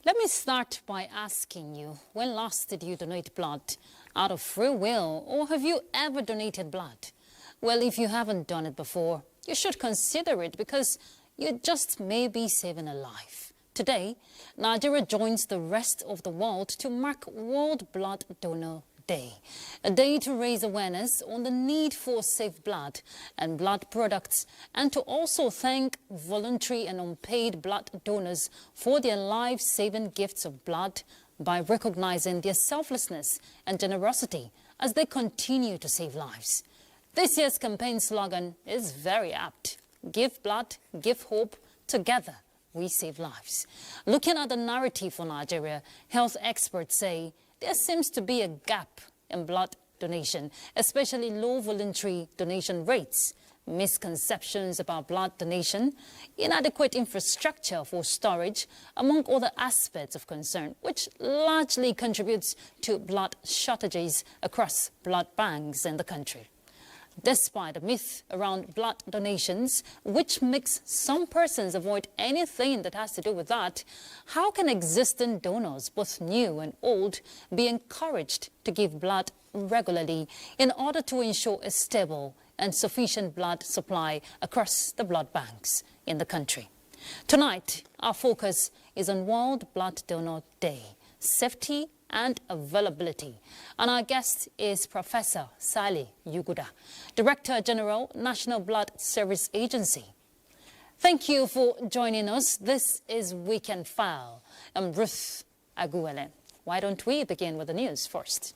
Let me start by asking you, when last did you donate blood? Out of free will, or have you ever donated blood? Well, if you haven't done it before, you should consider it because you just may be saving a life. Today, Nigeria joins the rest of the world to mark World Blood Donor Day, a day to raise awareness on the need for safe blood and blood products, and to also thank voluntary and unpaid blood donors for their life-saving gifts of blood by recognizing their selflessness and generosity as they continue to save lives. This year's campaign slogan is very apt: give blood, give hope, together we save lives. Looking at the narrative for Nigeria, health experts say there seems to be a gap in blood donation, especially low voluntary donation rates, misconceptions about blood donation, inadequate infrastructure for storage, among other aspects of concern, which largely contributes to blood shortages across blood banks in the country. Despite the myth around blood donations, which makes some persons avoid anything that has to do with that, how can existing donors, both new and old, be encouraged to give blood regularly in order to ensure a stable and sufficient blood supply across the blood banks in the country? Tonight, our focus is on World Blood Donor Day, safety and availability. And our guest is Professor Sale Yuguda, Director General, National Blood Service Agency. Thank you for joining us. This is Weekend File. I'm Ruth Aguele. Why don't we begin with the news first?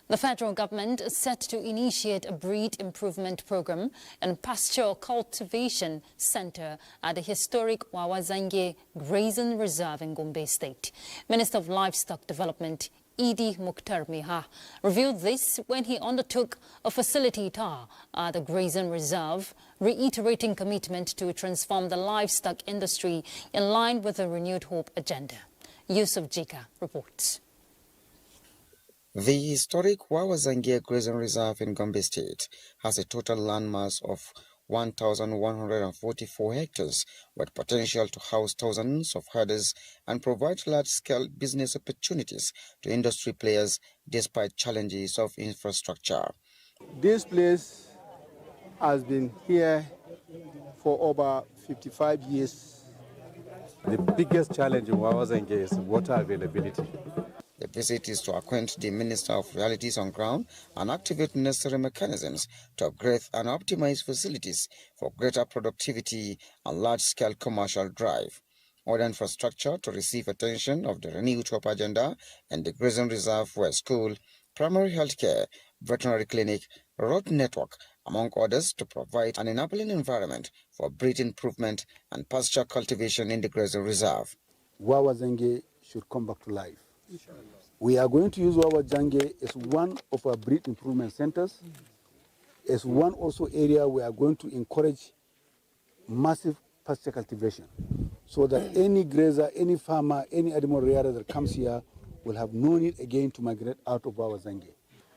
The federal government is set to initiate a breed improvement program and pasture cultivation center at the historic Wawazange Grazing Reserve in Gombe State. Minister of Livestock Development, Idi Mukhtar Miha, revealed this when he undertook a facility tour at the Grazing Reserve, reiterating commitment to transform the livestock industry in line with the Renewed Hope agenda. Yusuf Jika reports. The historic Wawazange Grazing Reserve in Gombe State has a total landmass of 1,144 hectares with potential to house thousands of herders and provide large-scale business opportunities to industry players despite challenges of infrastructure. This place has been here for over 55 years. The biggest challenge in Wawazange is water availability. The visit is to acquaint the Minister of Realities on ground and activate necessary mechanisms to upgrade and optimize facilities for greater productivity and large-scale commercial drive. Other infrastructure to receive attention of the Renewed Hope agenda and the Grazing Reserve were school, primary health care, veterinary clinic, road network, among others, to provide an enabling environment for breed improvement and pasture cultivation in the Grazing Reserve. Wawazange should come back to life. We are going to use Wawazange as one of our breed improvement centers, as one also area we are going to encourage massive pasture cultivation, so that any grazer, any farmer, any animal rearer that comes here will have no need again to migrate out of Wawazange.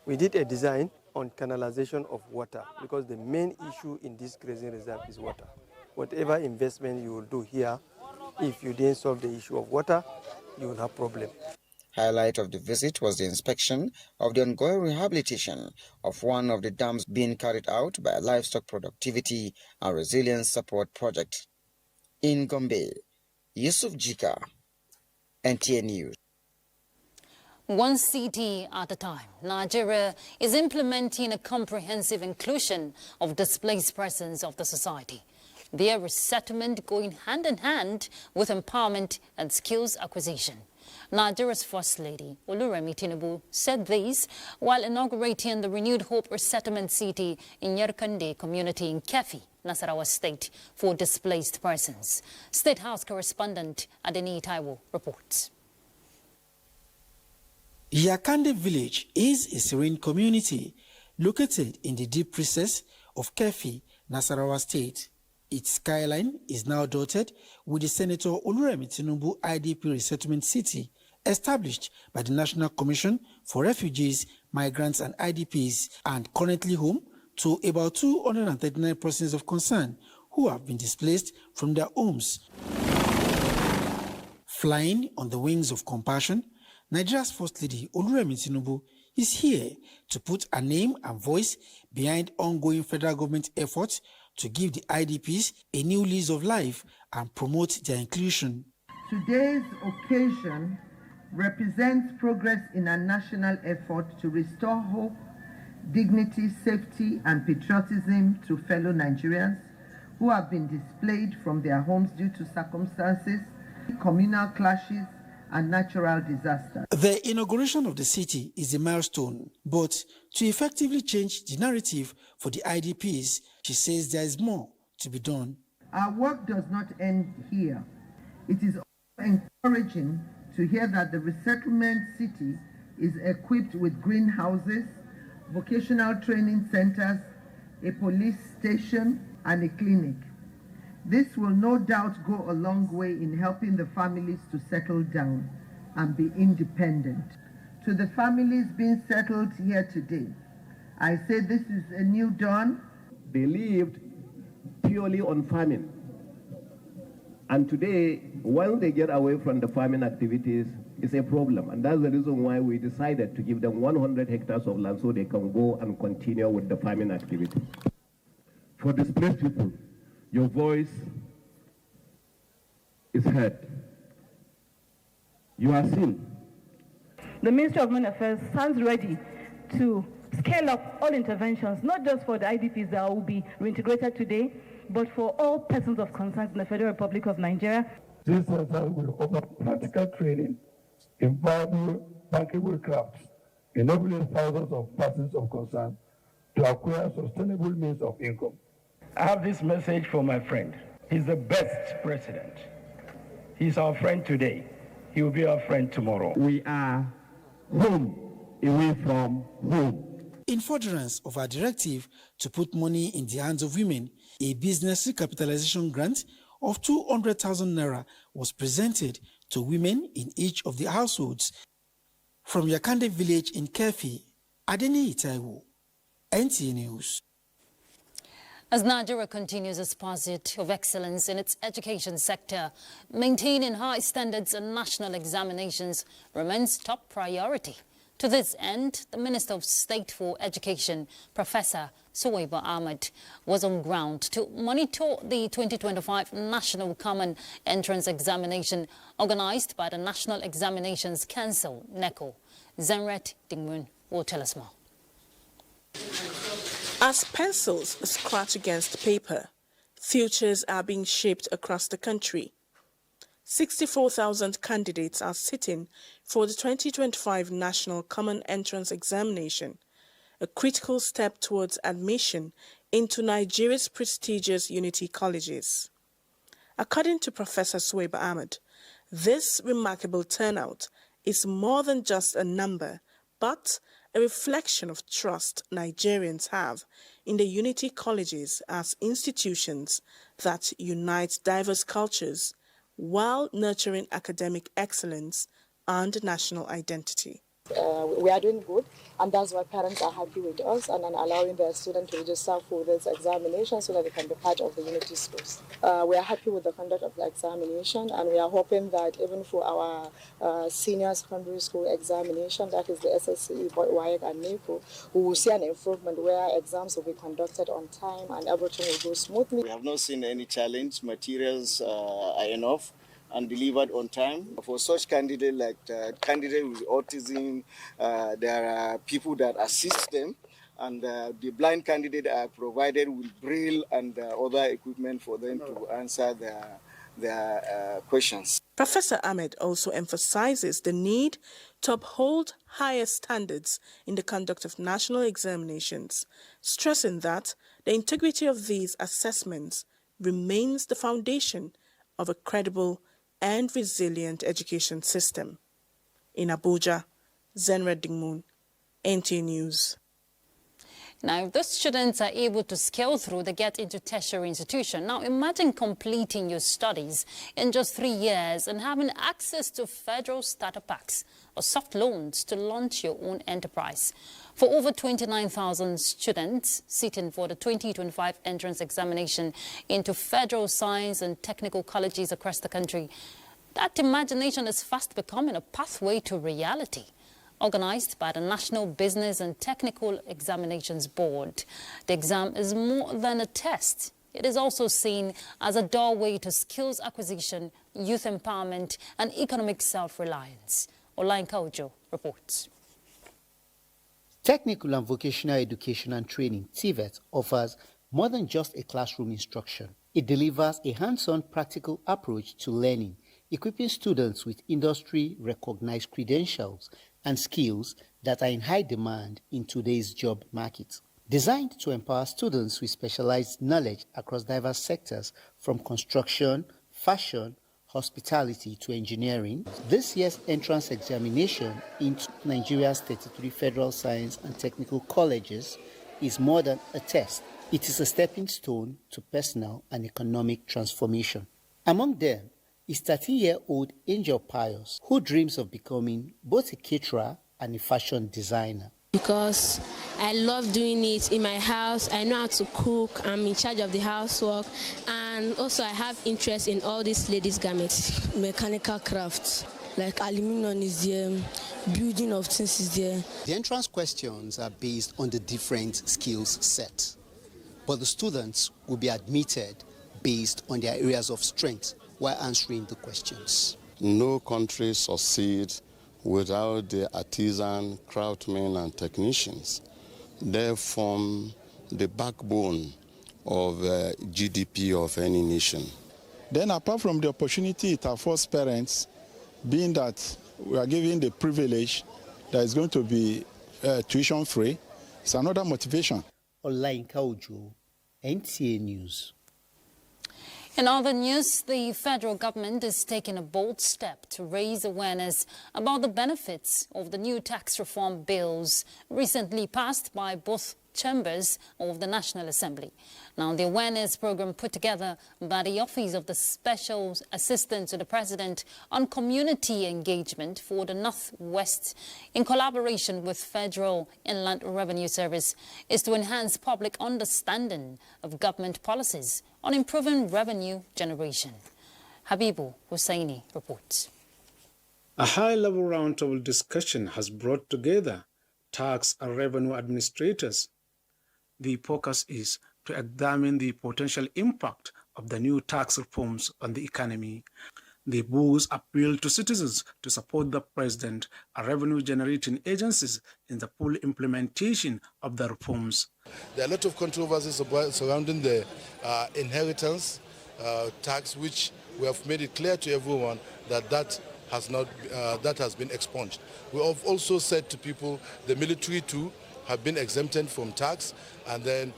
We did a design on canalization of water because the main issue in this grazing reserve is water. Whatever investment you will do here, if you didn't solve the issue of water, you will have problem. Highlight of the visit was the inspection of the ongoing rehabilitation of one of the dams being carried out by a livestock productivity and resilience support project. In Gombe, Yusuf Jika, NTA News. One city at a time, Nigeria is implementing a comprehensive inclusion of displaced persons of the society. Their resettlement going hand in hand with empowerment and skills acquisition. Nigeria's First Lady, Oluremi Tinubu, said this while inaugurating the Renewed Hope Resettlement City in Yerkande community in Kefi, Nasarawa State, for displaced persons. State House correspondent Adeni Taiwo reports. Yakande village is a serene community located in the deep recess of Kefi, Nasarawa State. Its skyline is now dotted with the Senator Oluremi Tinubu IDP Resettlement City, established by the National Commission for Refugees, Migrants and IDPs, and currently home to about 239 persons of concern who have been displaced from their homes. Flying on the wings of compassion, Nigeria's First Lady Oluremi Tinubu is here to put a name and voice behind ongoing federal government efforts to give the IDPs a new lease of life and promote their inclusion. Today's occasion represents progress in a national effort to restore hope, dignity, safety, and patriotism to fellow Nigerians who have been displaced from their homes due to circumstances, communal clashes, and natural disasters. The inauguration of the city is a milestone, but to effectively change the narrative for the IDPs, she says there is more to be done. Our work does not end here. It is also encouraging to hear that the resettlement city is equipped with greenhouses, vocational training centers, a police station, and a clinic. This will no doubt go a long way in helping the families to settle down and be independent. To the families being settled here today, I say this is a new dawn. They lived purely on farming. And today, when they get away from the farming activities, it's a problem. And that's the reason why we decided to give them 100 hectares of land so they can go and continue with the farming activity. For displaced people, your voice is heard. You are seen. The Ministry of Women Affairs stands ready to scale up all interventions, not just for the IDPs that will be reintegrated today, but for all persons of concern in the Federal Republic of Nigeria. This center will offer practical training in viable, bankable crafts, enabling thousands of persons of concern to acquire sustainable means of income. I have this message for my friend. He's the best president. He's our friend today. He will be our friend tomorrow. We are home away from home. In furtherance of our directive to put money in the hands of women, a business recapitalization grant of 200,000 naira was presented to women in each of the households. From Yakande village in Kefi, Adeni Itaiwo, NTA News. As Nigeria continues its pursuit of excellence in its education sector, maintaining high standards and national examinations remains top priority. To this end, the Minister of State for Education, Professor Suwaiba Ahmed, was on ground to monitor the 2025 National Common Entrance Examination organized by the National Examinations Council, NECO. Zenret Dingmun will tell us more. As pencils scratch against paper, futures are being shaped across the country. 64,000 candidates are sitting for the 2025 National Common Entrance Examination, a critical step towards admission into Nigeria's prestigious unity colleges. According to Professor Suwaiba Ahmed, this remarkable turnout is more than just a number, but a reflection of trust Nigerians have in the unity colleges as institutions that unite diverse cultures while nurturing academic excellence and national identity. We are doing good, and that's why parents are happy with us and allowing their students to register for this examination so that they can be part of the unity schools. We are happy with the conduct of the examination, and we are hoping that even for our senior secondary school examination, that is the SSCE, WAEC and NECO, we will see an improvement where exams will be conducted on time and everything will go smoothly. We have not seen any challenge. Materials are enough and delivered on time. For such candidates like candidates with autism, there are people that assist them, and the blind candidate are provided with braille and other equipment for them to answer their questions. Professor Ahmed also emphasizes the need to uphold higher standards in the conduct of national examinations, stressing that the integrity of these assessments remains the foundation of a credible and resilient education system. In Abuja, Zenred Dingmun, NTA News. Now, if those students are able to scale through, they get into tertiary institution. Now, imagine completing your studies in just 3 years and having access to federal starter packs or soft loans to launch your own enterprise. For over 29,000 students sitting for the 2025 entrance examination into federal science and technical colleges across the country, that imagination is fast becoming a pathway to reality. Organized by the National Business and Technical Examinations Board, the exam is more than a test. It is also seen as a doorway to skills acquisition, youth empowerment, and economic self-reliance. Olayinka Ojo reports. Technical and Vocational Education and Training, TVET, offers more than just a classroom instruction. It delivers a hands-on practical approach to learning, equipping students with industry-recognized credentials and skills that are in high demand in today's job market. Designed to empower students with specialized knowledge across diverse sectors from construction, fashion, hospitality to engineering, this year's entrance examination into Nigeria's 33 federal science and technical colleges is more than a test. It is a stepping stone to personal and economic transformation. Among them is 13-year-old Angel Pius, who dreams of becoming both a caterer and a fashion designer. Because I love doing it in my house. I know how to cook. I'm in charge of the housework. And also I have interest in all these ladies' garments. Mechanical crafts, like aluminum is there, building of things is there. The entrance questions are based on the different skills set, but the students will be admitted based on their areas of strength while answering the questions. No country succeeds without the artisan, craftsmen, and technicians. They form the backbone of GDP of any nation. Then apart from the opportunity it affords parents, being that we are given the privilege that is going to be tuition free, it's another motivation. Olayinka Ojo, NTA News. In other news, the federal government is taking a bold step to raise awareness about the benefits of the new tax reform bills recently passed by both chambers of the National Assembly. Now, the awareness program put together by the Office of the Special Assistant to the President on Community Engagement for the Northwest, in collaboration with Federal Inland Revenue Service, is to enhance public understanding of government policies on improving revenue generation. Habibu Hussaini reports. A high-level roundtable discussion has brought together tax and revenue administrators. The focus is to examine the potential impact of the new tax reforms on the economy. The bills appeal to citizens to support the president and revenue-generating agencies in the full implementation of the reforms. There are a lot of controversies surrounding the inheritance tax, which we have made it clear to everyone that has been expunged. We have also said to people the military too have been exempted from tax, and then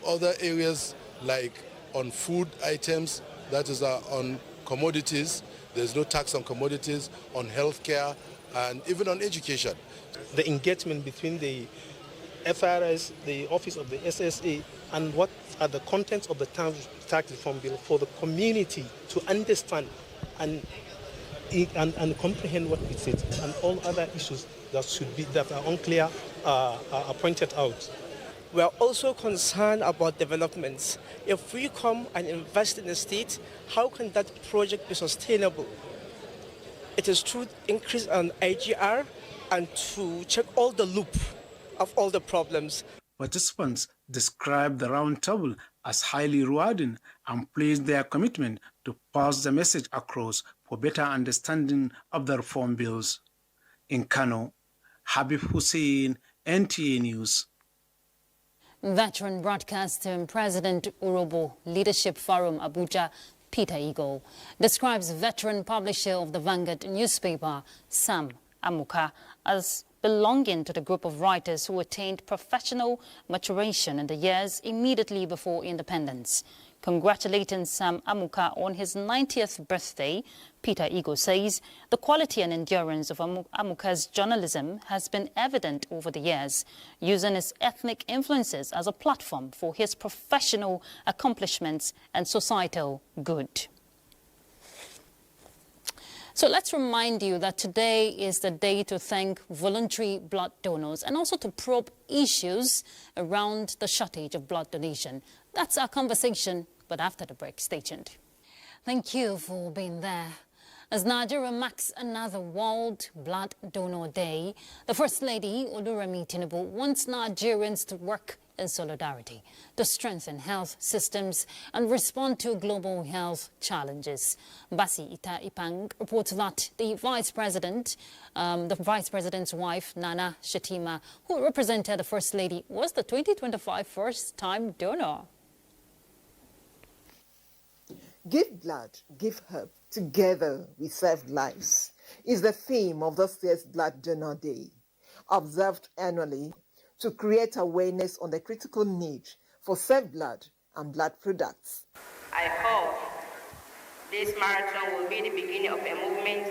other areas like on food items, that is on commodities, there's no tax on commodities, on healthcare, and even on education. The engagement between the FRS, the Office of the SSA, and what are the contents of the tax reform bill for the community to understand and comprehend what it says, and all other issues that are unclear are pointed out. We are also concerned about developments. If we come and invest in the state, how can that project be sustainable? It is to increase an IGR and to check all the loop of all the problems. Participants described the roundtable as highly rewarding and placed their commitment to pass the message across for better understanding of the reform bills. In Kano, Habib Hussein, NTA News. Veteran broadcaster and President Urobo Leadership Forum Abuja, Peter Eagle, describes veteran publisher of the Vanguard newspaper, Sam Amuka, as belonging to the group of writers who attained professional maturation in the years immediately before independence. Congratulating Sam Amuka on his 90th birthday, Peter Igo says the quality and endurance of Amuka's journalism has been evident over the years, using his ethnic influences as a platform for his professional accomplishments and societal good. So let's remind you that today is the day to thank voluntary blood donors and also to probe issues around the shortage of blood donation. That's our conversation, but after the break. Stay tuned. Thank you for being there. As Nigeria marks another World Blood Donor Day, the First Lady, Oluremi Tinubu, wants Nigerians to work in solidarity to strengthen health systems and respond to global health challenges. Basi Ita Ipang reports that the Vice President's wife, Nana Shatima, who represented the First Lady, was the 2025 first-time donor. Give blood, give hope, together we save lives is the theme of this year's Blood Donor Day, observed annually to create awareness on the critical need for safe blood and blood products. I hope this marathon will be the beginning of a movement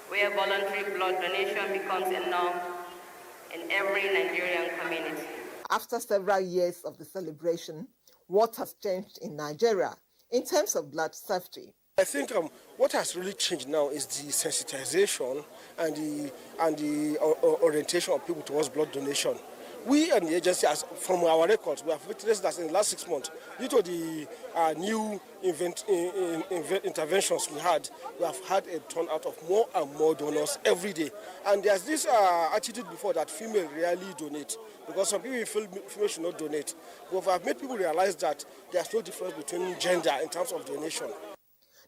where voluntary blood donation becomes a norm in every Nigerian community. After several years of the celebration, what has changed in Nigeria in terms of blood safety? I think what has really changed now is the sensitization and the orientation of people towards blood donation. We and the agency, from our records, we have witnessed that in the last 6 months, due to the new interventions we have had a turnout of more and more donors every day. And there's this attitude before that female rarely donate, because some people feel female should not donate. But we have made people realize that there's no difference between gender in terms of donation.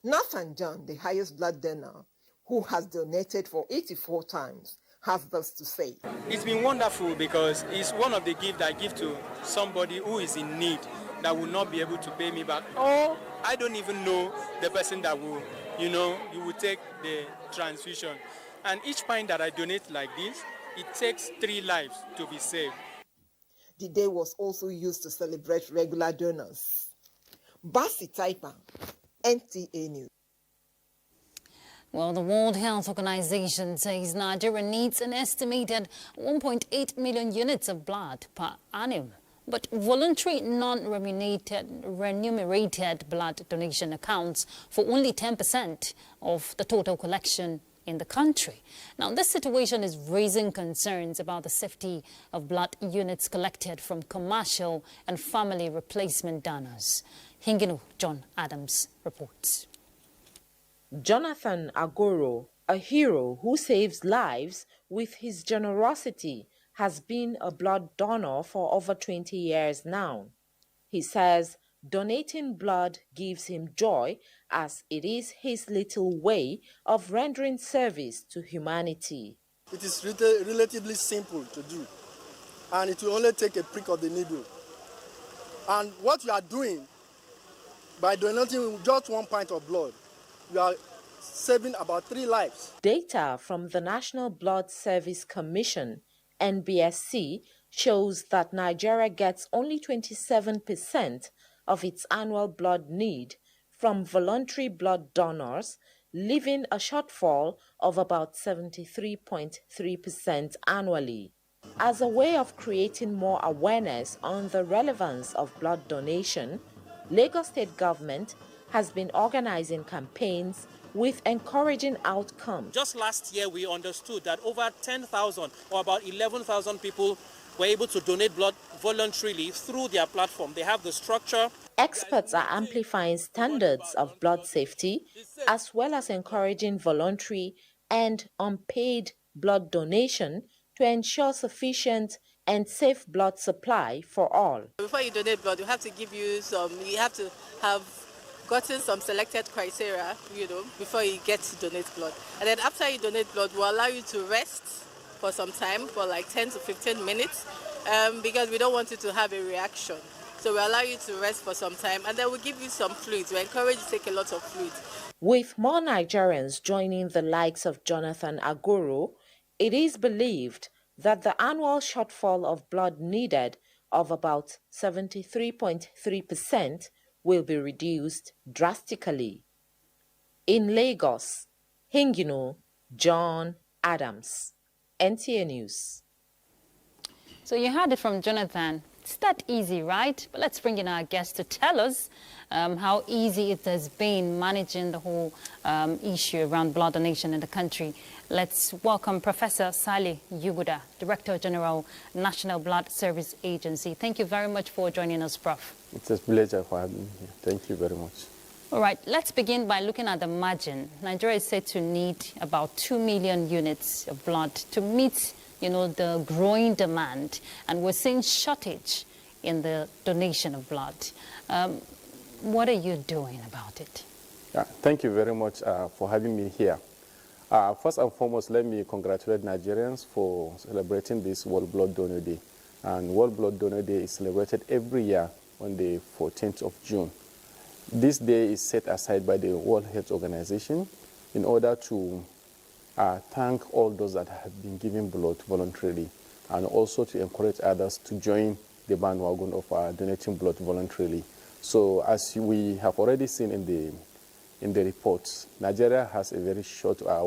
Nathan John, the highest blood donor, who has donated for 84 times, has this to say. It's been wonderful because it's one of the gifts I give to somebody who is in need that will not be able to pay me back. Or I don't even know the person that will, you will take the transfusion. And each pint that I donate like this, it takes 3 lives to be saved. The day was also used to celebrate regular donors. Basi Taipa, NTA News. Well, the World Health Organization says Nigeria needs an estimated 1.8 million units of blood per annum. But voluntary non-remunerated blood donation accounts for only 10% of the total collection in the country. Now, this situation is raising concerns about the safety of blood units collected from commercial and family replacement donors. Hinginu John Adams reports. Jonathan Agoro, a hero who saves lives with his generosity, has been a blood donor for over 20 years now. He says donating blood gives him joy as it is his little way of rendering service to humanity. It is relatively simple to do, and it will only take a prick of the needle. And what you are doing by donating just 1 pint of blood, you are saving about 3 lives. Data from the National Blood Service Commission, NBSC, shows that Nigeria gets only 27% of its annual blood need from voluntary blood donors, leaving a shortfall of about 73.3% annually. As a way of creating more awareness on the relevance of blood donation, Lagos State government has been organizing campaigns with encouraging outcomes. Just last year, we understood that over 10,000 or about 11,000 people were able to donate blood voluntarily through their platform. They have the structure. Experts are amplifying standards of blood safety, as well as encouraging voluntary and unpaid blood donation to ensure sufficient and safe blood supply for all. Before you donate blood, you have to have gotten some selected criteria, before you get to donate blood. And then after you donate blood, we'll allow you to rest for some time, for like 10 to 15 minutes, because we don't want you to have a reaction. So we'll allow you to rest for some time, and then we'll give you some fluids. We encourage you to take a lot of fluids. With more Nigerians joining the likes of Jonathan Agoro, it is believed that the annual shortfall of blood needed of about 73.3% will be reduced drastically. In Lagos, Hingino, John Adams, NTA News. So you heard it from Jonathan. It's that easy, right? But let's bring in our guest to tell us how easy it has been managing the whole issue around blood donation in the country. Let's welcome Professor Sale Yuguda, Director General, National Blood Service Agency. Thank you very much for joining us, Prof. It's a pleasure for having me here. Thank you very much. All right, let's begin by looking at the margin. Nigeria is said to need about 2 million units of blood to meet, the growing demand, and we're seeing shortage in the donation of blood. What are you doing about it? Thank you very much for having me here. First and foremost, let me congratulate Nigerians for celebrating this World Blood Donor Day. And World Blood Donor Day is celebrated every year on the 14th of June. This day is set aside by the World Health Organization in order to thank all those that have been giving blood voluntarily, and also to encourage others to join the bandwagon of donating blood voluntarily. So as we have already seen in the reports, Nigeria has a very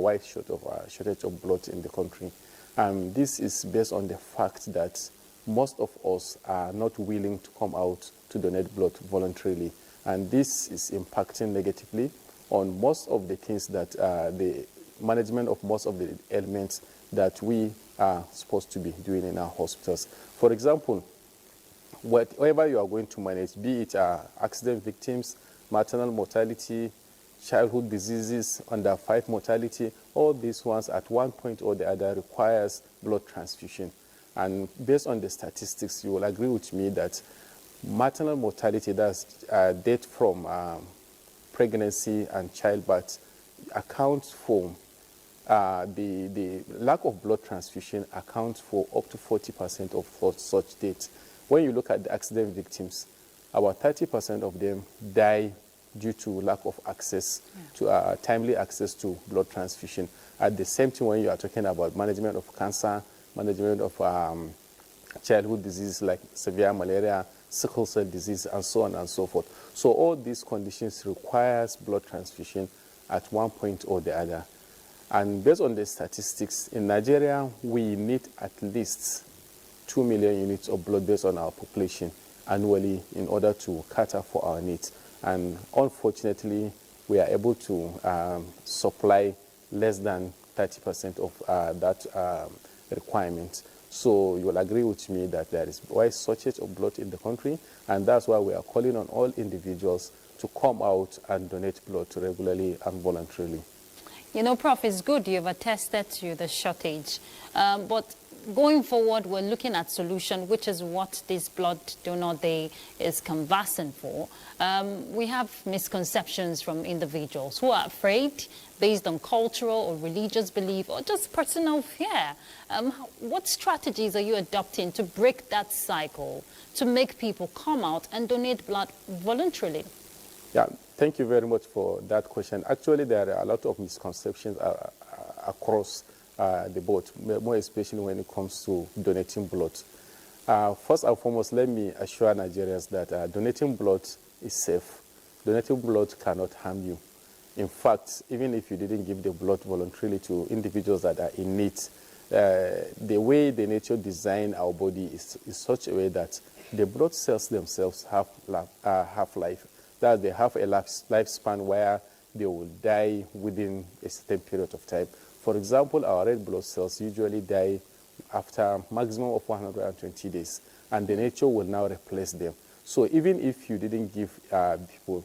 wide shortage of blood in the country. And this is based on the fact that most of us are not willing to come out to donate blood voluntarily. And this is impacting negatively on most of the things that the management of most of the elements that we are supposed to be doing in our hospitals. For example, whatever you are going to manage, be it accident victims, maternal mortality, childhood diseases, under 5 mortality, all these ones at one point or the other requires blood transfusion. And based on the statistics, you will agree with me that maternal mortality, that's death from pregnancy and childbirth, accounts for the lack of blood transfusion accounts for up to 40% of such deaths. When you look at the accident victims, about 30% of them die due to lack of access to timely access to blood transfusion. At the same time, when you are talking about management of cancer, management of childhood diseases like severe malaria, sickle cell disease, and so on and so forth. So all these conditions requires blood transfusion at one point or the other. And based on the statistics, in Nigeria, we need at least 2 million units of blood based on our population annually in order to cater for our needs. And unfortunately, we are able to supply less than 30% of that requirement. So you will agree with me that there is a wide shortage of blood in the country, and that's why we are calling on all individuals to come out and donate blood regularly and voluntarily. Prof, it's good you've attested to the shortage, but going forward, we're looking at solution, which is what this Blood Donor Day is canvassing for. We have misconceptions from individuals who are afraid based on cultural or religious belief or just personal fear. What strategies are you adopting to break that cycle, to make people come out and donate blood voluntarily? Yeah, thank you very much for that question. Actually, there are a lot of misconceptions across the board, more especially when it comes to donating blood. First and foremost, let me assure Nigerians that donating blood is safe. Donating blood cannot harm you. In fact, even if you didn't give the blood voluntarily to individuals that are in need, the way the nature designed our body is such a way that the blood cells themselves have half-life. That they have a lifespan where they will die within a certain period of time. For example, our red blood cells usually die after a maximum of 120 days, and the nature will now replace them. So even if you didn't give people,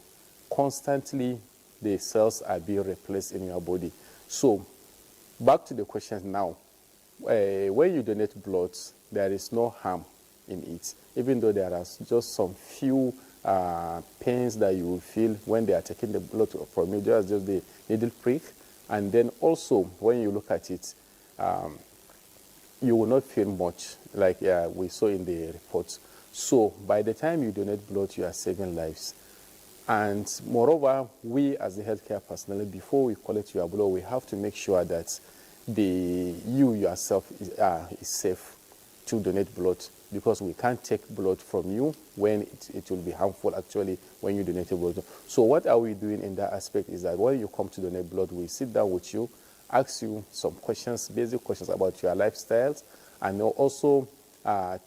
constantly the cells are being replaced in your body. So back to the question now. When you donate blood, there is no harm in it, even though there are just some few pains that you will feel when they are taking the blood from you, just the needle prick. And then also, when you look at it, you will not feel much, like we saw in the reports. So by the time you donate blood, you are saving lives. And moreover, we as the healthcare personnel, before we collect your blood, we have to make sure that you yourself is safe to donate blood. because we can't take blood from you when it will be harmful actually when you donate blood. So what are we doing in that aspect is that when you come to donate blood, we sit down with you, ask you some questions, basic questions about your lifestyles, and also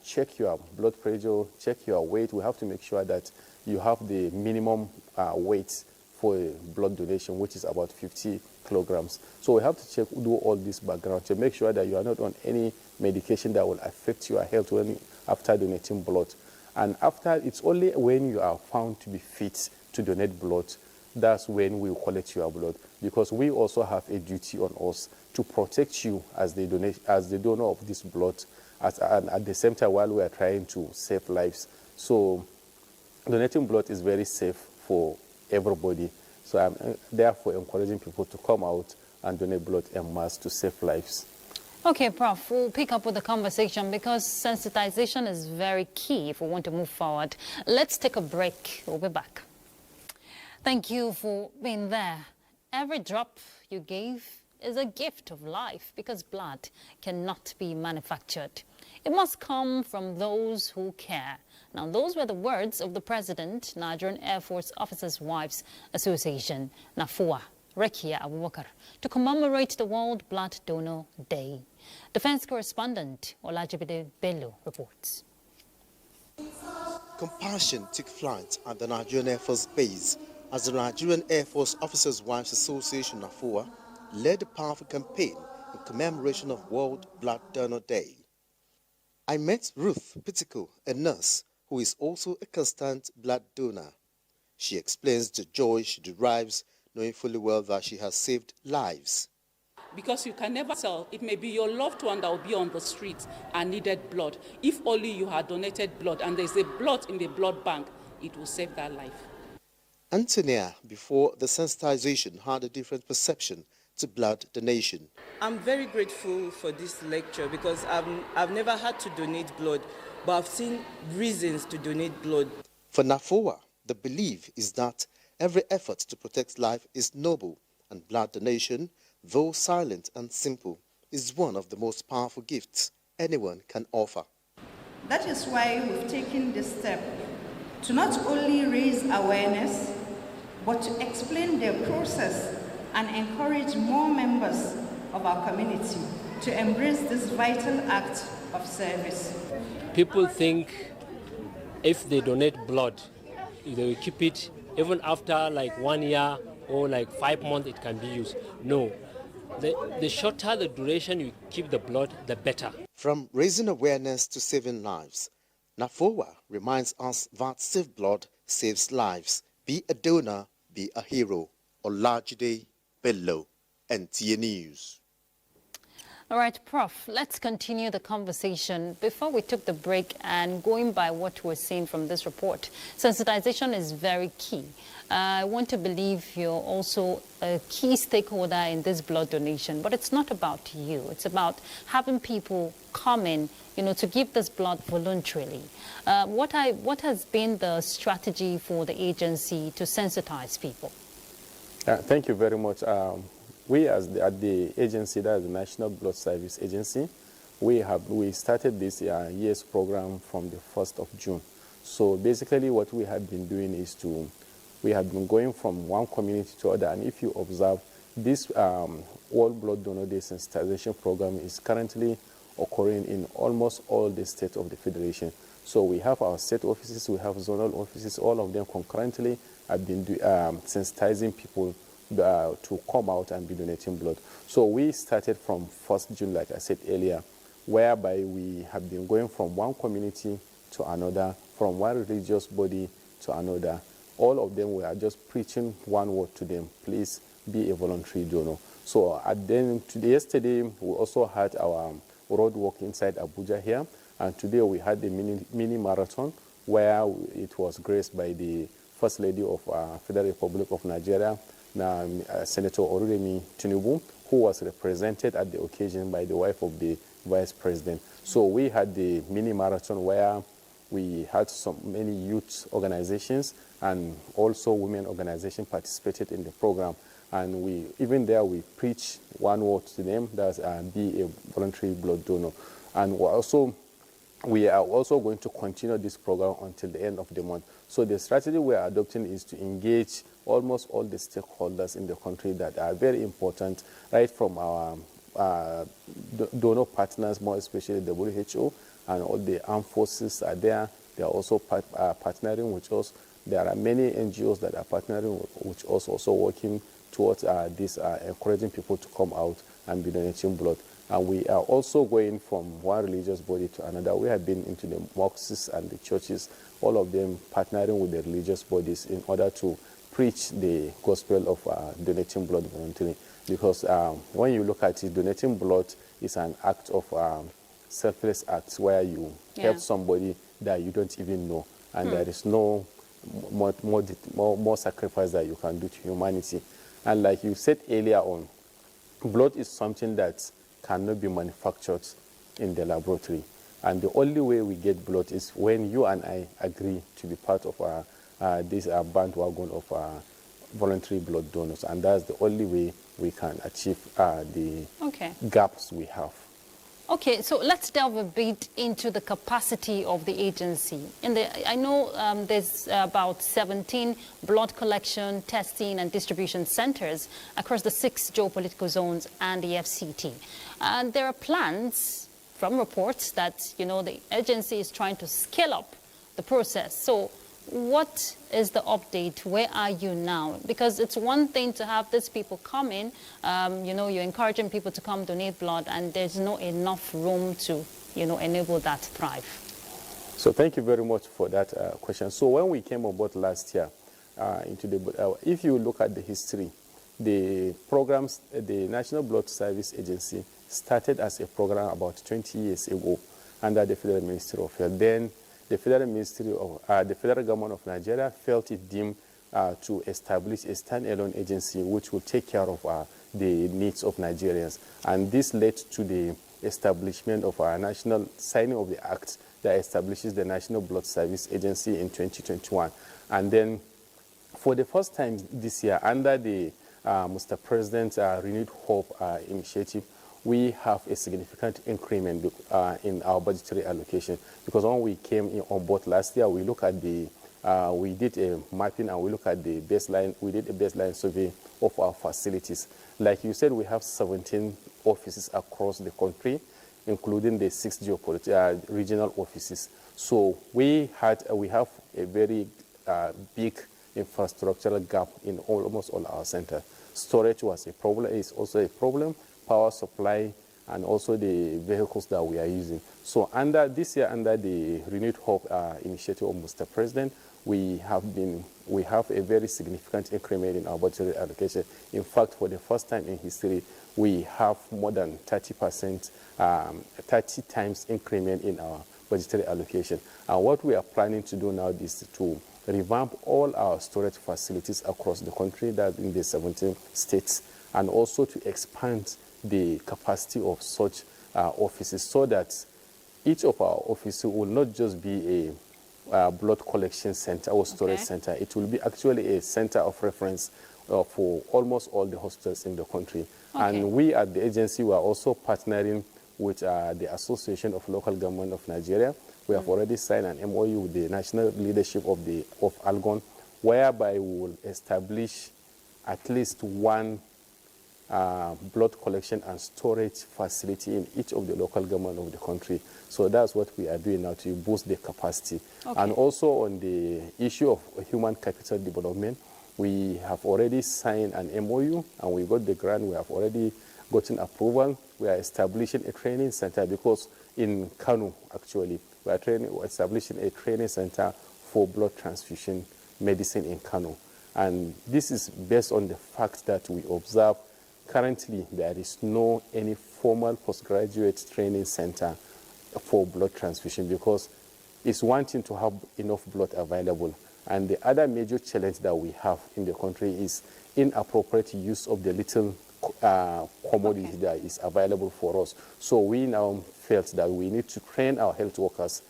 check your blood pressure, check your weight. We have to make sure that you have the minimum weight for a blood donation, which is about 50 kilograms. So we have to do all this background to make sure that you are not on any medication that will affect your health after donating blood. And after, it's only when you are found to be fit to donate blood, that's when we will collect your blood, because we also have a duty on us to protect you as the donor of this blood, and at the same time while we are trying to save lives. So donating blood is very safe for everybody. So I'm therefore encouraging people to come out and donate blood en masse to save lives. Okay, Prof, we'll pick up with the conversation because sensitization is very key if we want to move forward. Let's take a break. We'll be back. Thank you for being there. Every drop you gave is a gift of life because blood cannot be manufactured. It must come from those who care. Now, those were the words of the President, Nigerian Air Force Officers' Wives Association, NAFUA, Rekia Abubakar, to commemorate the World Blood Donor Day. Defense correspondent Olajibide Bello reports. Compassion took flight at the Nigerian Air Force Base as the Nigerian Air Force Officers' Wives Association, NAFUA, led a powerful campaign in commemoration of World Blood Donor Day. I met Ruth Pitiko, a nurse who is also a constant blood donor. She explains the joy she derives knowing fully well that she has saved lives. Because you can never tell. It may be your loved one that will be on the street and needed blood. If only you had donated blood and there's a blood in the blood bank, it will save that life. Antonia, before the sensitization, had a different perception to blood donation. I'm very grateful for this lecture because I've never had to donate blood, but I've seen reasons to donate blood. For NAFUA, the belief is that every effort to protect life is noble, and blood donation, though silent and simple, is one of the most powerful gifts anyone can offer. That is why we've taken this step to not only raise awareness, but to explain the process and encourage more members of our community to embrace this vital act of service. People think if they donate blood, they will keep it even after like 1 year or like 5 months it can be used. No, the shorter the duration you keep the blood, the better. From raising awareness to saving lives, NAFUA reminds us that saved blood saves lives. Be a donor, be a hero. Olajide Bello, NTA News. All right, Prof, let's continue the conversation. Before we took the break and going by what we're seeing from this report, sensitization is very key. I want to believe you're also a key stakeholder in this blood donation, but it's not about you. It's about having people come in, to give this blood voluntarily. What has been the strategy for the agency to sensitize people? Thank you very much. We at the agency, that is the National Blood Service Agency, we started this year's program from the 1st of June. So basically what we have been doing is we have been going from one community to other, and if you observe, this World Blood Donor Day sensitization program is currently occurring in almost all the states of the Federation. So we have our state offices, we have zonal offices, all of them concurrently have been sensitizing people to come out and be donating blood. So we started from 1st June, like I said earlier, whereby we have been going from one community to another, from one religious body to another. All of them, we are just preaching one word to them: please be a voluntary donor. So yesterday, we also had our road walk inside Abuja here, and today we had the mini marathon where it was graced by the First Lady of Federal Republic of Nigeria, Senator Oruremi Tinubu, who was represented at the occasion by the wife of the Vice President. So we had the mini marathon where we had many youth organizations and also women organizations participated in the program. And we preach one word to them, that's be a voluntary blood donor. And we also we are also going to continue this program until the end of the month. So the strategy we are adopting is to engage almost all the stakeholders in the country that are very important, right from our donor partners, more especially the WHO, and all the armed forces are there. They are also partnering with us. There are many NGOs that are partnering with us, also working towards this, encouraging people to come out and be donating blood. And we are also going from one religious body to another. We have been into the mosques and the churches, all of them partnering with the religious bodies in order to preach the gospel of donating blood voluntarily. Because when you look at it, donating blood is an act of selfless acts where you help somebody that you don't even know. And there is no more sacrifice that you can do to humanity. And like you said earlier on, blood is something that cannot be manufactured in the laboratory. And the only way we get blood is when you and I agree to be part of this bandwagon of voluntary blood donors. And that's the only way we can achieve the gaps we have. Okay, so let's delve a bit into the capacity of the agency. I know there's about 17 blood collection, testing and distribution centers across the 6 geopolitical zones and the FCT. And there are plans from reports that, the agency is trying to scale up the process. So what is the update? Where are you now? Because it's one thing to have these people come in, you're encouraging people to come donate blood, and there's not enough room to, enable that to thrive. So thank you very much for that question. So when we came on board last year, if you look at the history, the programs, the National Blood Service Agency started as a program about 20 years ago under the Federal Ministry of Health. Then the federal government of Nigeria felt it deemed to establish a standalone agency which will take care of the needs of Nigerians. And this led to the establishment of our national signing of the act that establishes the National Blood Service Agency in 2021. And then for the first time this year, under the Mr. President's Renewed Hope initiative, we have a significant increment in our budgetary allocation. Because when we came on board last year, we look at we did a mapping and we look at the baseline. We did a baseline survey of our facilities. Like you said, we have 17 offices across the country, including the 6 regional offices. So we have a very big infrastructural gap in almost all our centers. Storage was a problem, is also a problem. Power supply, and also the vehicles that we are using. So this year, under the Renewed Hope initiative of Mr. President, we have a very significant increment in our budgetary allocation. In fact, for the first time in history, we have more than 30%, 30 times increment in our budgetary allocation. And what we are planning to do now is to revamp all our storage facilities across the country, that in the 17 states, and also to expand the capacity of such offices, so that each of our offices will not just be a blood collection center or storage center. It will be actually a center of reference for almost all the hospitals in the country. And we at the agency were also partnering with the Association of Local Government of Nigeria. We have already signed an MOU with the national leadership of ALGON, whereby we will establish at least one blood collection and storage facility in each of the local government of the country. So that's what we are doing now to boost the capacity. And also on the issue of human capital development, we have already signed an MOU and we got the grant. We have already gotten approval. We are establishing a training center, because in Kano, actually, we are establishing a training center for blood transfusion medicine in Kano. And this is based on the fact that we observe currently there is no any formal postgraduate training center for blood transfusion, because it's one thing to have enough blood available. And the other major challenge that we have in the country is inappropriate use of the little commodity that is available for us. So we now felt that we need to train our health workers,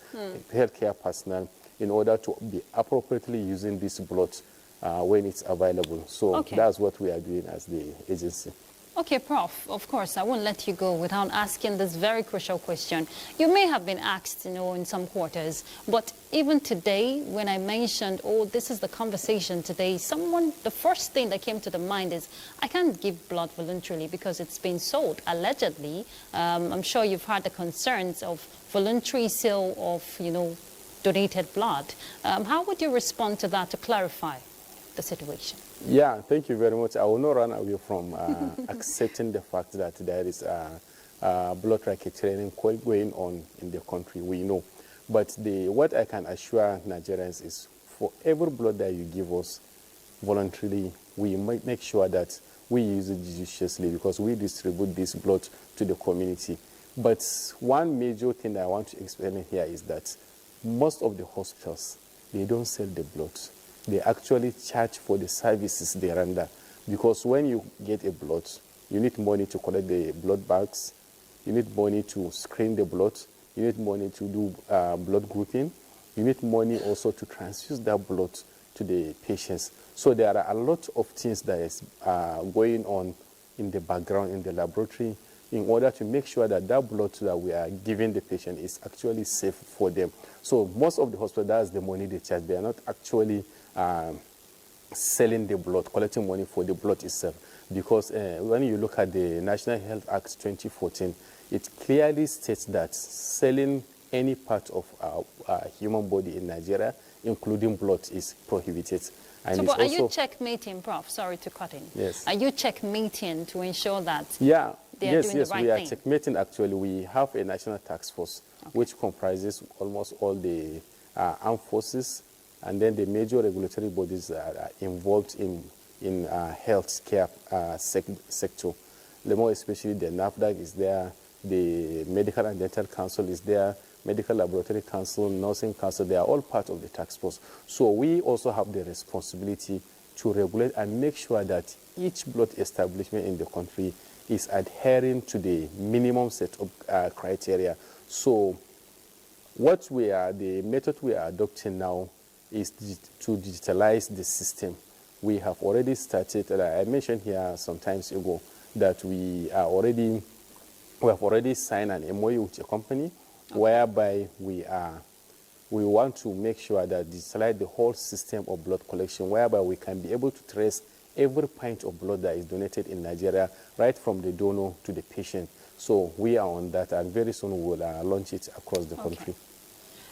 healthcare personnel, in order to be appropriately using this blood when it's available. So that's what we are doing as the agency. Okay, Prof, of course, I won't let you go without asking this very crucial question. You may have been asked, in some quarters, but even today, when I mentioned, oh, this is the conversation today, the first thing that came to the mind is, I can't give blood voluntarily because it's been sold, allegedly. I'm sure you've heard the concerns of voluntary sale of, donated blood. How would you respond to that to clarify the situation? Yeah, thank you very much. I will not run away from accepting the fact that there is blood racketeering going on in the country, we know. But what I can assure Nigerians is for every blood that you give us voluntarily, we make sure that we use it judiciously because we distribute this blood to the community. But one major thing that I want to explain here is that most of the hospitals, they don't sell the blood. They actually charge for the services they render. Because when you get a blood, you need money to collect the blood bags, you need money to screen the blood, you need money to do blood grouping, you need money also to transfuse that blood to the patients. So there are a lot of things that is going on in the background in the laboratory in order to make sure that that blood that we are giving the patient is actually safe for them. So most of the hospitals, that's the money they charge. They are not actually selling the blood, collecting money for the blood itself. Because when you look at the National Health Act 2014, it clearly states that selling any part of our human body in Nigeria, including blood, is prohibited. And so, but are you checkmating, Prof? Sorry to cut in. Yes. Are you checkmating to ensure that they are doing the right thing? Yes, we are checkmating actually. We have a national task force which comprises almost all the armed forces and then the major regulatory bodies that are involved in healthcare sector. The more especially the NAFDAC is there, the Medical and Dental Council is there, Medical Laboratory Council, Nursing Council, they are all part of the task force. So we also have the responsibility to regulate and make sure that each blood establishment in the country is adhering to the minimum set of criteria. So the method we are adopting now is to digitalize the system. We have already started, I mentioned here some times ago, that we have already signed an MOU with a company whereby we want to make sure that digitalize the whole system of blood collection, whereby we can be able to trace every pint of blood that is donated in Nigeria, right from the donor to the patient. So we are on that, and very soon we will launch it across the country.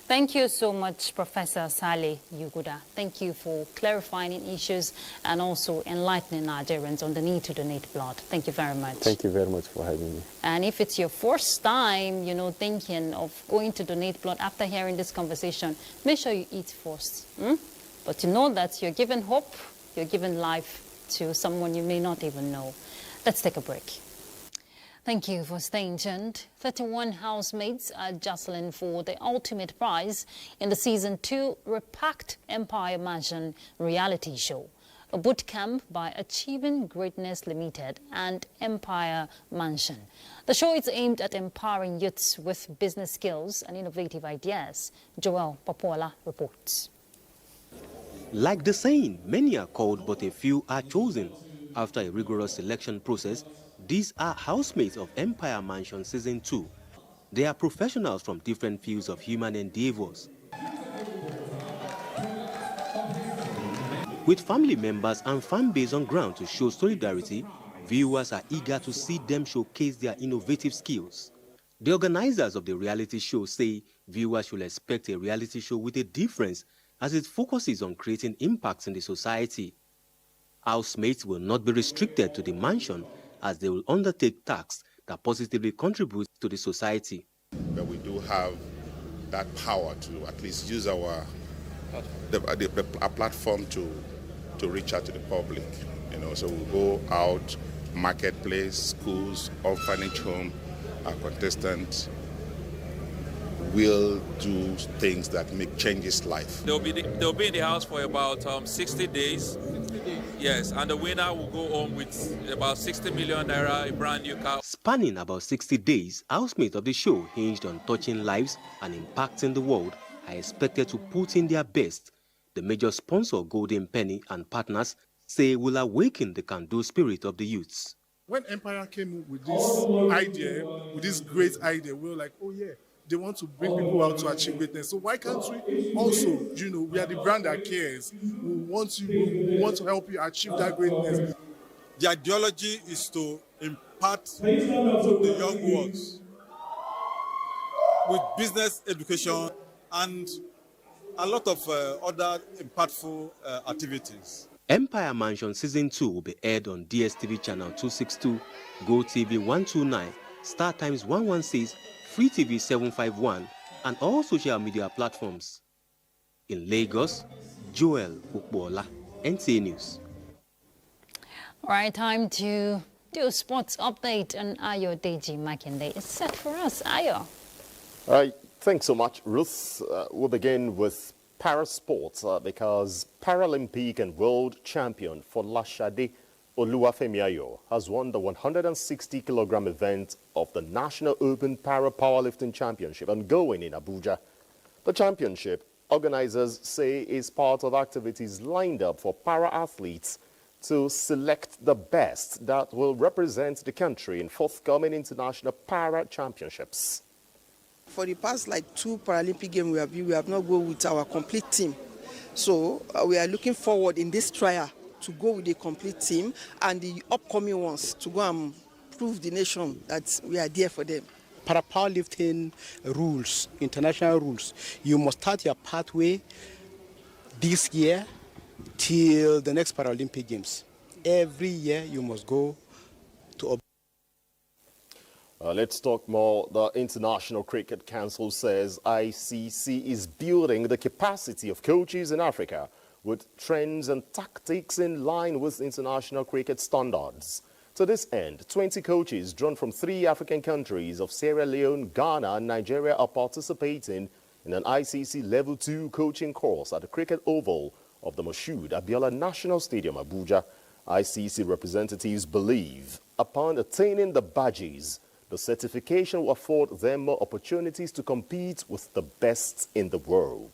Thank you so much, Professor Sale Yuguda. Thank you for clarifying issues and also enlightening Nigerians on the need to donate blood. Thank you very much. Thank you very much for having me. And if it's your first time, thinking of going to donate blood after hearing this conversation, make sure you eat first. But to know that you're giving hope, you're giving life to someone you may not even know. Let's take a break. Thank you for staying tuned. 31 housemates are jostling for the ultimate prize in the Season 2 Repacked Empire Mansion reality show. A boot camp by Achieving Greatness Limited and Empire Mansion. The show is aimed at empowering youths with business skills and innovative ideas. Joel Papola reports. Like the saying, many are called but a few are chosen. After a rigorous selection process, these are housemates of Empire Mansion Season 2. They are professionals from different fields of human endeavors. With family members and fan base on ground to show solidarity, viewers are eager to see them showcase their innovative skills. The organizers of the reality show say viewers should expect a reality show with a difference as it focuses on creating impacts in the society. Housemates will not be restricted to the mansion as they will undertake tasks that positively contribute to the society. But we do have that power to at least use our platform to reach out to the public. So we'll go out, marketplace, schools, orphanage home, our contestants will do things that make changes life. They'll be in the house for about 60 days. Yes, and the winner will go home with about 60 million naira, a brand new car. Spanning about 60 days, housemates of the show, hinged on touching lives and impacting the world, are expected to put in their best. The major sponsor, Golden Penny, and partners say will awaken the can-do spirit of the youths. when Empire came up with this idea, with this great idea, we were like, oh yeah, they want to bring people out to achieve greatness. So why can't we also, we are the brand that cares. We want to help you achieve that greatness. The ideology is to impart to the young ones with business education and a lot of other impactful activities. Empire Mansion Season 2 will be aired on DSTV Channel 262, GoTV 129, Star Times 116, Free TV 751, and all social media platforms. In Lagos, Joel Ukbola, NTA News. All right, time to do a sports update, and Ayo Deji Makinde is set for us. Ayo. All right, thanks so much, Ruth. We'll begin with para-sports because Paralympic and world champion Folashade Oluwafemi has won the 160-kilogram event of the National Open Para Powerlifting Championship ongoing in Abuja. The championship, organizers say, is part of activities lined up for para-athletes to select the best that will represent the country in forthcoming international para championships. For the past 2 Paralympic games we have not gone with our complete team. So we are looking forward in this trial to go with the complete team and the upcoming ones to go and prove the nation that we are there for them. Para powerlifting rules, international rules, you must start your pathway this year till the next Paralympic Games. Every year you must go to. Let's talk more. The International Cricket Council says ICC is building the capacity of coaches in Africa with trends and tactics in line with international cricket standards. To this end, 20 coaches drawn from 3 African countries of Sierra Leone, Ghana and Nigeria are participating in an ICC Level 2 coaching course at the Cricket Oval of the Moshood Abiola National Stadium, Abuja. ICC representatives believe upon attaining the badges, the certification will afford them more opportunities to compete with the best in the world.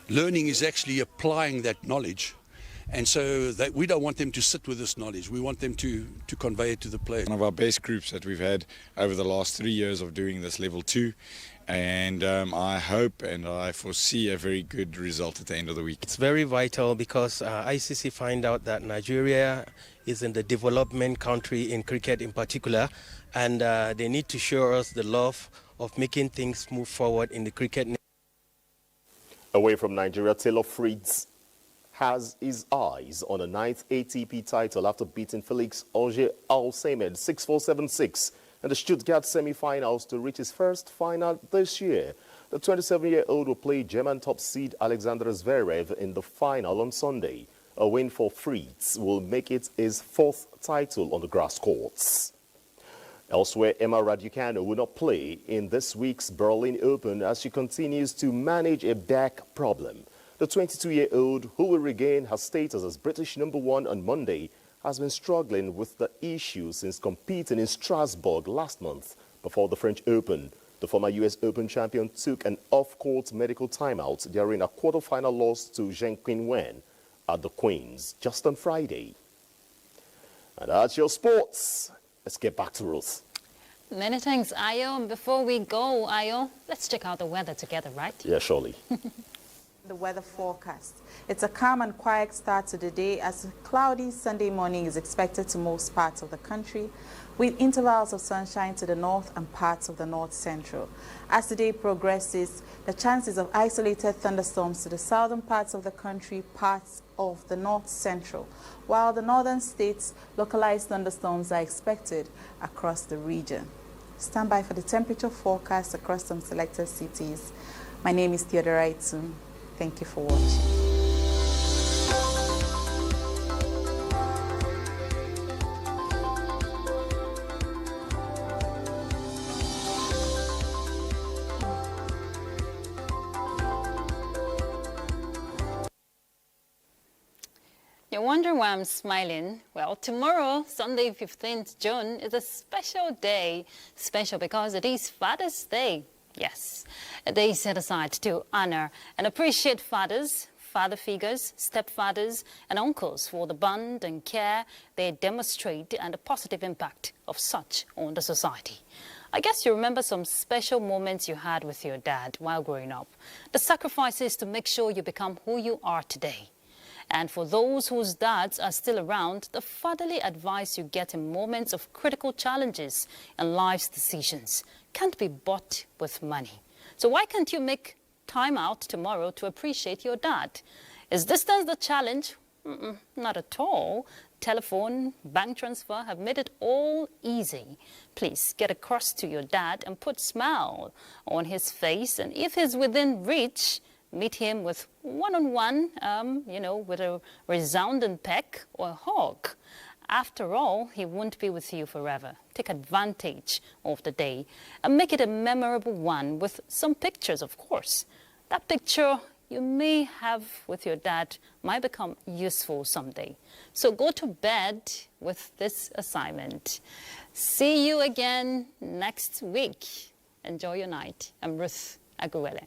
Learning is actually applying that knowledge, and so that we don't want them to sit with this knowledge. We want them to convey it to the players. One of our best groups that we've had over the last 3 years of doing this Level 2. And I hope and I foresee a very good result at the end of the week. It's very vital because ICC find out that Nigeria is in the development country in cricket in particular, and they need to show us the love of making things move forward in the cricket. Away from Nigeria, Taylor Fritz has his eyes on a 9th ATP title after beating Felix Auger-Aliassime 6-4, 7-6. And the Stuttgart semi-finals to reach his first final this year. The 27-year-old will play German top seed Alexander Zverev in the final on Sunday. A win for Fritz will make it his 4th title on the grass courts. Elsewhere, Emma Raducanu will not play in this week's Berlin Open as she continues to manage a back problem. The 22-year-old, who will regain her status as British #1 on Monday, has been struggling with the issue since competing in Strasbourg last month before the French Open. The former US Open champion took an off-court medical timeout during a quarter-final loss to Zheng Qinwen at the Queen's just on Friday. And that's your sports. Let's get back to Ruth. Many thanks, Ayo. Before we go, Ayo, let's check out the weather together, right? Yeah, surely. The weather forecast. It's a calm and quiet start to the day as a cloudy Sunday morning is expected to most parts of the country, with intervals of sunshine to the north and parts of the north central. As the day progresses, the chances of isolated thunderstorms to the southern parts of the country, parts of the north central, while the northern states, localized thunderstorms are expected across the region. Stand by for the temperature forecast across some selected cities. My name is Theodora Itzum. Thank you for watching. You're wondering why I'm smiling? Well, tomorrow, Sunday 15th June, is a special day. Special because it is Father's Day. Yes, a day set aside to honor and appreciate fathers, father figures, stepfathers and uncles for the bond and care they demonstrate and the positive impact of such on the society. I guess you remember some special moments you had with your dad while growing up. The sacrifices to make sure you become who you are today. And for those whose dads are still around, the fatherly advice you get in moments of critical challenges and life's decisions can't be bought with money. So why can't you make time out tomorrow to appreciate your dad? Is distance the challenge? Not at all. Telephone, bank transfer have made it all easy. Please get across to your dad and put a smile on his face. And if he's within reach, meet him with one-on-one, with a resounding peck or a hug. After all, he won't be with you forever. Take advantage of the day and make it a memorable one with some pictures, of course. That picture you may have with your dad might become useful someday. So go to bed with this assignment. See you again next week. Enjoy your night. I'm Ruth Aguele.